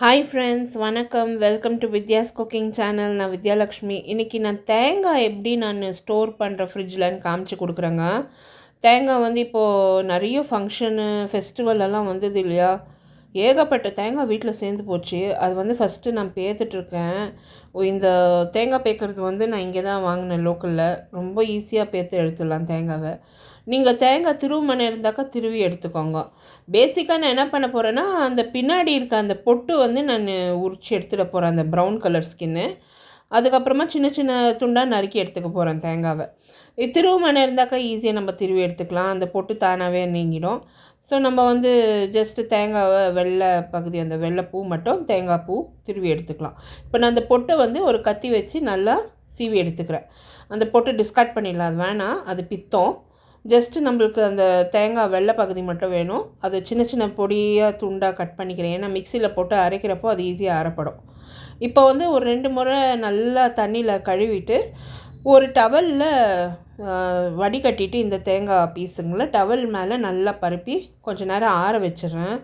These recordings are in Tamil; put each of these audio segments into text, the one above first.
ஹாய் ஃப்ரெண்ட்ஸ், வணக்கம். Welcome to Vidya's cooking channel. நான் வித்யாலக்ஷ்மி. இன்றைக்கி நான் தேங்காய் எப்படி நான் ஸ்டோர் பண்ணுற ஃப்ரிட்ஜில்னு காமிச்சு கொடுக்குறேங்க. தேங்காய் வந்து இப்போது நிறைய ஃபங்க்ஷனு ஃபெஸ்டிவலெல்லாம் வந்தது இல்லையா, ஏகப்பட்ட தேங்காய் வீட்டில் சேர்ந்து போச்சு. அது வந்து ஃபஸ்ட்டு நான் பேத்துட்ருக்கேன். இந்த தேங்காய் பேக்கிறது வந்து நான் இங்கே தான் வாங்கினேன் லோக்கலில். ரொம்ப ஈஸியாக பேத்து எடுத்துடலாம் தேங்காவை. நீங்கள் தேங்காய் திருவுமனை இருந்தாக்கா திருவி எடுத்துக்கோங்க. பேசிக்காக நான் என்ன பண்ண போகிறேன்னா, அந்த பின்னாடி இருக்க அந்த பொட்டு வந்து நான் உரித்து எடுத்துகிட போகிறேன், அந்த ப்ரௌன் கலர் ஸ்கின்னு. அதுக்கப்புறமா சின்ன சின்ன துண்டாக நறுக்கி எடுத்துக்க போகிறேன் தேங்காவை. திருவுமனை இருந்தாக்கா ஈஸியாக நம்ம திருவி எடுத்துக்கலாம், அந்த பொட்டு தானாகவே நீங்கிடும். ஸோ நம்ம வந்து ஜஸ்ட்டு தேங்காவை வெள்ளை பகுதி, அந்த வெள்ளை பூ மட்டும் தேங்காய் பூ திருவி எடுத்துக்கலாம். இப்போ நான் அந்த பொட்டை வந்து ஒரு கத்தி வச்சு நல்லா சீவி எடுத்துக்கிறேன். அந்த பொட்டு டிஸ்கார்ட் பண்ணிடலாம், அது வேணாம், அது பித்தம். ஜஸ்ட்டு நம்மளுக்கு அந்த தேங்காய் வெள்ளை பகுதி மட்டும் வேணும். அது சின்ன சின்ன பொடியாக துண்டாக கட் பண்ணிக்கிறேன், ஏன்னா மிக்சியில் போட்டு அரைக்கிறப்போ அது ஈஸியாக அரைப்படும். இப்போ வந்து ஒரு 2 முறை நல்லா தண்ணியில் கழுவிட்டு ஒரு டவலில் வடிகட்டிட்டு இந்த தேங்காய் பீஸுங்களை டவல் மேலே நல்லா பரப்பி கொஞ்சம் நேரம் ஆற வச்சிடுறேன்.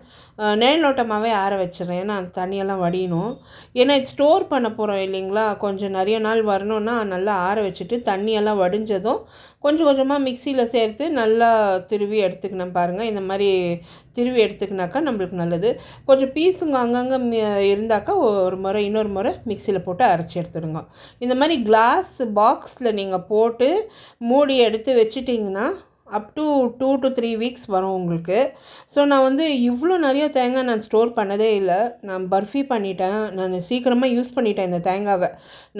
நேர்நோட்டமாகவே ஆற வச்சிடுறேன், ஏன்னா அந்த தண்ணியெல்லாம் வடியணும். ஏன்னா இது ஸ்டோர் பண்ண போகிறோம் இல்லைங்களா, கொஞ்சம் நிறைய நாள் வரணுன்னா நல்லா ஆற வச்சுட்டு தண்ணியெல்லாம் வடிஞ்சதும் கொஞ்சம் கொஞ்சமாக மிக்சியில் சேர்த்து நல்லா திருவி எடுத்துக்கணும். பாருங்கள், இந்த மாதிரி திருவி எடுத்துக்கினாக்கா நம்மளுக்கு நல்லது. கொஞ்சம் பீஸுங்க அங்கங்கே இருந்தாக்கா ஒரு முறை இன்னொரு முறை மிக்சியில் போட்டு அரைச்சி எடுத்துடுங்க. இந்த மாதிரி கிளாஸ் பாக்ஸில் நீங்கள் போட்டு மூடி எடுத்து வச்சிட்டிங்கன்னா அப் டு 2 to 3 வீக்ஸ் வரும் உங்களுக்கு. ஸோ நான் வந்து இவ்வளோ நிறைய தேங்காய் நான் ஸ்டோர் பண்ணதே இல்லை. நான் பர்ஃபி பண்ணிட்டேன், நான் சீக்கிரமாக யூஸ் பண்ணிட்டேன். இந்த தேங்காவை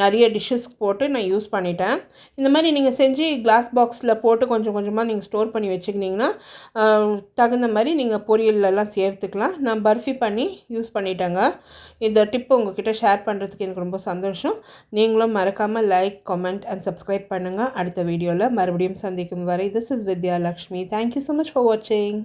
நிறைய டிஷ்ஷஸ்க்கு போட்டு நான் யூஸ் பண்ணிட்டேன். இந்த மாதிரி நீங்கள் செஞ்சு கிளாஸ் பாக்ஸில் போட்டு கொஞ்சம் கொஞ்சமாக நீங்கள் ஸ்டோர் பண்ணி வச்சுக்கிட்டிங்கன்னா தகுந்த மாதிரி நீங்கள் பொரியலெல்லாம் சேர்த்துக்கலாம். நான் பர்ஃபி பண்ணி யூஸ் பண்ணிட்டேங்க. இந்த டிப்பு உங்கள்கிட்ட ஷேர் பண்ணுறதுக்கு எனக்கு ரொம்ப சந்தோஷம். நீங்களும் மறக்காமல் லைக், கமெண்ட் அண்ட் சப்ஸ்கிரைப் பண்ணுங்கள். அடுத்த வீடியோவில் மறுபடியும் சந்திக்கும் வரை, this is Vidya Lakshmi. Thank you so much for watching.